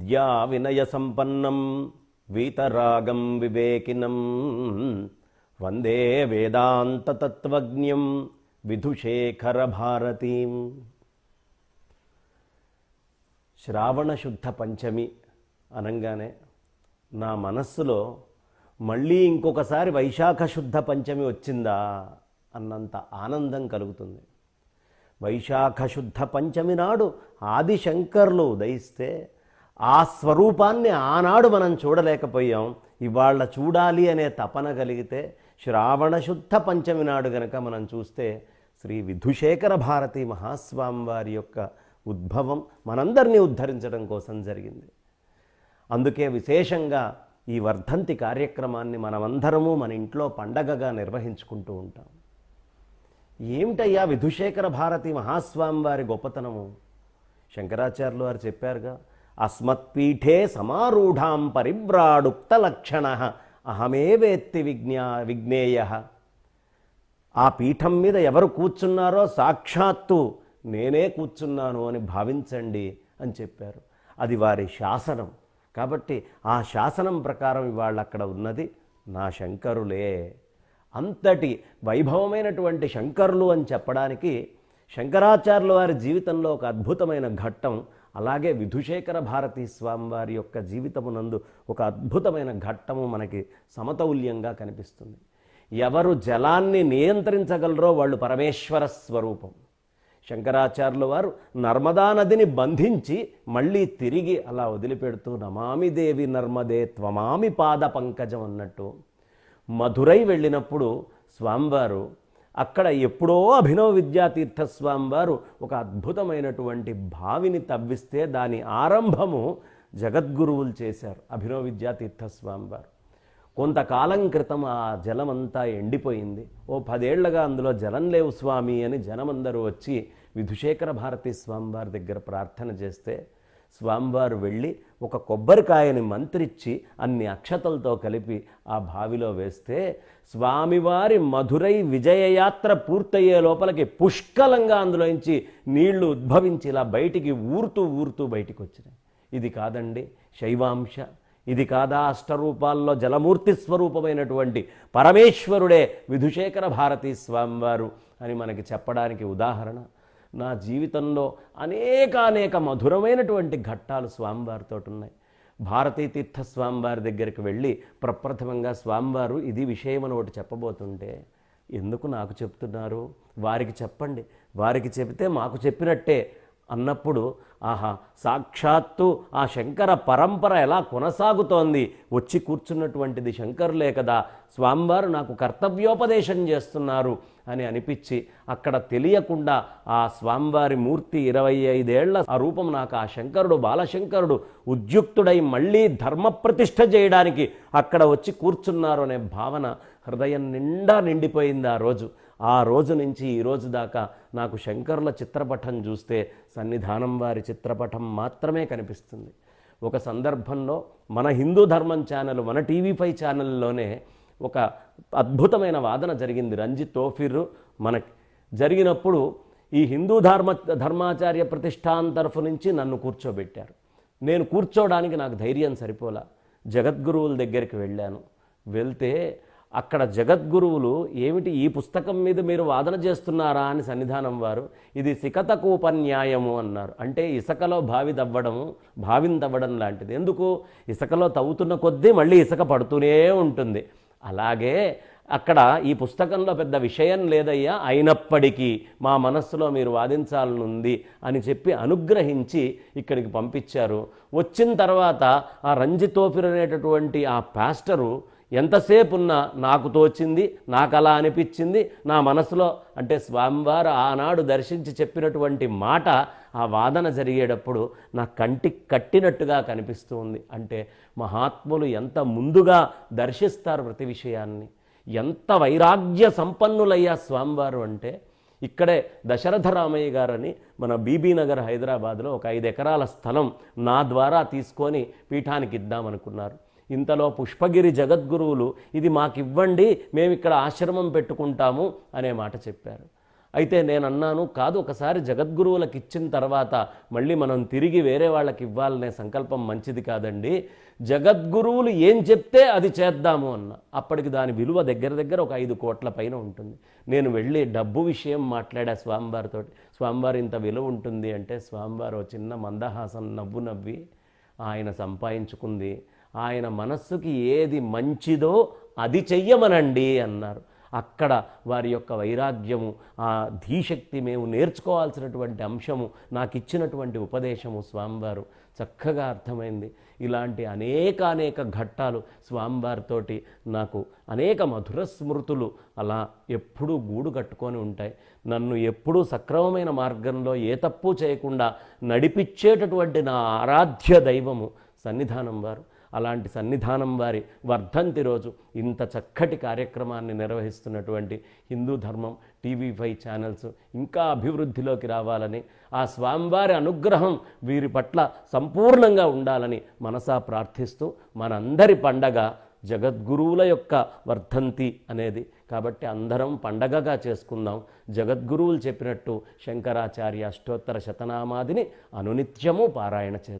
విద్యా వినయ సంపన్నం వీతరాగం వివేకినం వందే వేదాంత తత్వజ్ఞం విధుశేఖర భారతీం. శ్రావణ శుద్ధ పంచమి అనగానే నా మనస్సులో మళ్ళీ ఇంకొకసారి వైశాఖ శుద్ధ పంచమి వచ్చిందా అన్నంత ఆనందం కలుగుతుంది. వైశాఖ శుద్ధ పంచమి నాడు ఆదిశంకర్లు ఉదయిస్తే ఆ స్వరూపాన్ని ఆనాడు మనం చూడలేకపోయాం. ఇవాళ చూడాలి అనే తపన కలిగితే శ్రావణ శుద్ధ పంచమి నాడు గనక మనం చూస్తే శ్రీ విధుశేఖర భారతీ మహాస్వామి వారి యొక్క ఉద్భవం మనందరినీ ఉద్ధరించడం కోసం జరిగింది. అందుకే విశేషంగా ఈ వర్ధంతి కార్యక్రమాన్ని మనమందరము మన ఇంట్లో పండగగా నిర్వహించుకుంటూ ఉంటాం. ఏమిటయ్యా విధుశేఖర భారతీ మహాస్వామి వారి గొప్పతనము? శంకరాచార్యులు వారు చెప్పారుగా, అస్మత్పీఠే సమారూఢాం పరివ్రాడుక్త లక్షణ అహమే వేత్తి విజ్ఞేయ. ఆ పీఠం మీద ఎవరు కూర్చున్నారో సాక్షాత్తు నేనే కూర్చున్నాను అని భావించండి అని చెప్పారు. అది వారి శాసనం. కాబట్టి ఆ శాసనం ప్రకారం ఇవాళ అక్కడ ఉన్నది నా శంకరులే. అంతటి వైభవమైనటువంటి శంకరులు అని చెప్పడానికి శంకరాచార్యుల వారి జీవితంలో ఒక అద్భుతమైన ఘట్టం, అలాగే విధుశేఖర భారతీ స్వామి వారి యొక్క జీవితమునందు ఒక అద్భుతమైన ఘట్టము మనకి సమతౌల్యంగా కనిపిస్తుంది. ఎవరు జలాన్ని నియంత్రించగలరో వాళ్ళు పరమేశ్వర స్వరూపం. శంకరాచార్యుల వారు నర్మదా నదిని బంధించి మళ్ళీ తిరిగి అలా వదిలిపెడుతూ నమామి దేవి నర్మదే త్వమామి పాద పంకజం అన్నట్టు మధురై వెళ్ళినప్పుడు స్వామివారు అక్కడ ఎప్పుడో అభినవ విద్యాతీర్థ స్వామివారు ఒక అద్భుతమైనటువంటి బావిని తవ్విస్తే దాని ఆరంభము జగద్గురువులు చేశారు. అభినవ విద్యాతీర్థ స్వామివారు కొంతకాలం క్రితం ఆ జలమంతా ఎండిపోయింది. ఓ 10 ఏళ్లుగా అందులో జలం లేవు స్వామి అని జనమందరూ వచ్చి విధుశేఖర భారతీ స్వామివారి దగ్గర ప్రార్థన చేస్తే స్వామివారు వెళ్ళి ఒక కొబ్బరికాయని మంత్రిచ్చి అన్ని అక్షతలతో కలిపి ఆ బావిలో వేస్తే స్వామివారి మధురై విజయయాత్ర పూర్తయ్యే లోపలికి పుష్కలంగా అందులోంచి నీళ్లు ఉద్భవించి ఇలా బయటికి ఊరుతూ బయటికి వచ్చినాయి. ఇది కాదండి శైవాంశ, ఇది కాదా అష్టరూపాల్లో జలమూర్తి స్వరూపమైనటువంటి పరమేశ్వరుడే విధుశేఖర భారతీ స్వామివారు అని మనకి చెప్పడానికి ఉదాహరణ నా జీవితంలో అనేక మధురమైనటువంటి ఘట్టాలు స్వామివారితో ఉన్నాయి. భారతీ తీర్థ స్వామివారి దగ్గరికి వెళ్ళి ప్రప్రథమంగా స్వామివారు ఇది విషయమని ఒకటి చెప్పబోతుంటే, ఎందుకు నాకు చెప్తున్నారు, వారికి చెప్పండి, వారికి చెబితే మాకు చెప్పినట్టే అన్నప్పుడు ఆహా సాక్షాత్తు ఆ శంకర పరంపర ఎలా కొనసాగుతోంది, వచ్చి కూర్చున్నటువంటిది శంకరులే కదా, స్వామివారు నాకు కర్తవ్యోపదేశం చేస్తున్నారు అని అనిపించి అక్కడ తెలియకుండా ఆ స్వామివారి మూర్తి 25 ఏళ్ల ఆ రూపం నాకు ఆ శంకరుడు బాలశంకరుడు ఉద్యుక్తుడై మళ్ళీ ధర్మప్రతిష్ఠ చేయడానికి అక్కడ వచ్చి కూర్చున్నారు అనే భావన హృదయం నిండా నిండిపోయింది. ఆ రోజు నుంచి ఈ రోజు దాకా నాకు శంకరుల చిత్రపటం చూస్తే సన్నిధానం వారి చిత్రపటం మాత్రమే కనిపిస్తుంది. ఒక సందర్భంలో మన హిందూ ధర్మం ఛానల్, మన TV5 ఛానల్లోనే ఒక అద్భుతమైన వాదన జరిగింది. రంజిత్ తోఫిర్ మనకి జరిగినప్పుడు ఈ హిందూ ధర్మాచార్య ప్రతిష్టాన్ తరఫు నుంచి నన్ను కూర్చోబెట్టారు. నేను కూర్చోవడానికి నాకు ధైర్యం సరిపోలా. జగద్గురువుల దగ్గరికి వెళ్ళాను. వెళ్తే అక్కడ జగద్గురువులు ఏమిటి ఈ పుస్తకం మీద మీరు వాదన చేస్తున్నారా అని సన్నిధానం వారు ఇది సికతకూపన్యాయము అన్నారు. అంటే ఇసుకలో బావిని తవ్వడం లాంటిది. ఎందుకు, ఇసుకలో తవ్వుతున్న కొద్దీ మళ్ళీ ఇసుక పడుతూనే ఉంటుంది. అలాగే అక్కడ ఈ పుస్తకంలో పెద్ద విషయం లేదయ్యా, అయినప్పటికీ మా మనస్సులో మీరు వాదించాలనుంది అని చెప్పి అనుగ్రహించి ఇక్కడికి పంపించారు. వచ్చిన తర్వాత ఆ రంజితోఫిర్ అనేటటువంటి ఆ పాస్టరు ఎంతసేపు ఉన్నా నాకు తోచింది, నాకు అలా అనిపించింది, నా మనసులో అంటే స్వామివారు ఆనాడు దర్శించి చెప్పినటువంటి మాట ఆ వాదన జరిగేటప్పుడు నా కంటికి కట్టినట్టుగా కనిపిస్తూ ఉంది. అంటే మహాత్ములు ఎంత ముందుగా దర్శిస్తారు ప్రతి విషయాన్ని, ఎంత వైరాగ్య సంపన్నులయ్యా స్వామివారు అంటే. ఇక్కడే దశరథ రామయ్య గారని మన బీబీ నగర్ హైదరాబాద్లో ఒక 5 ఎకరాల స్థలం నా ద్వారా తీసుకొని పీఠానికి ఇద్దామనుకున్నారు. ఇంతలో పుష్పగిరి జగద్గురువులు ఇది మాకు ఇవ్వండి, మేము ఇక్కడ ఆశ్రమం పెట్టుకుంటాము అనే మాట చెప్పారు. అయితే నేను అన్నాను, కాదు, ఒకసారి జగద్గురువులకు ఇచ్చిన తర్వాత మళ్ళీ మనం తిరిగి వేరే వాళ్ళకి ఇవ్వాలనే సంకల్పం మంచిది కాదండి, జగద్గురువులు ఏం చెప్తే అది చేద్దాము అన్న. అప్పటికి దాని విలువ దగ్గర దగ్గర ఒక 5 కోట్ల పైన ఉంటుంది. నేను వెళ్ళి డబ్బు విషయం మాట్లాడా స్వామివారితో. స్వామివారు ఇంత విలువ ఉంటుంది అంటే స్వామివారు చిన్న మందహాసం నవ్వు నవ్వి, ఆయన సంపాదించుకుంది ఆయన మనస్సుకి ఏది మంచిదో అది చెయ్యమనండి అన్నారు. అక్కడ వారి యొక్క వైరాగ్యము, ఆ ధీశక్తి, మేము నేర్చుకోవాల్సినటువంటి అంశము, నాకు ఇచ్చినటువంటి ఉపదేశము స్వామివారు చక్కగా అర్థమైంది. ఇలాంటి అనేక ఘట్టాలు స్వామివారితోటి నాకు అనేక మధుర స్మృతులు అలా ఎప్పుడూ గూడు కట్టుకొని ఉంటాయి. నన్ను ఎప్పుడూ సక్రమమైన మార్గంలో ఏ తప్పు చేయకుండా నడిపించేటటువంటి నా ఆరాధ్య దైవము సన్నిధానం వారు. అలాంటి సన్నిధానం వారి వర్ధంతి రోజు ఇంత చక్కటి కార్యక్రమాన్ని నిర్వహిస్తున్నటువంటి హిందూ ధర్మం TV5 ఛానల్స్ ఇంకా అభివృద్ధిలోకి రావాలని, ఆ స్వామివారి అనుగ్రహం వీరి పట్ల సంపూర్ణంగా ఉండాలని మనసా ప్రార్థిస్తూ, మనందరి పండగ జగద్గురువుల యొక్క వర్ధంతి అనేది. కాబట్టి అందరం పండగగా చేసుకుందాం. జగద్గురువులు చెప్పినట్టు శంకరాచార్య అష్టోత్తర శతనామాదిని అనునిత్యము పారాయణ చేద్దాం.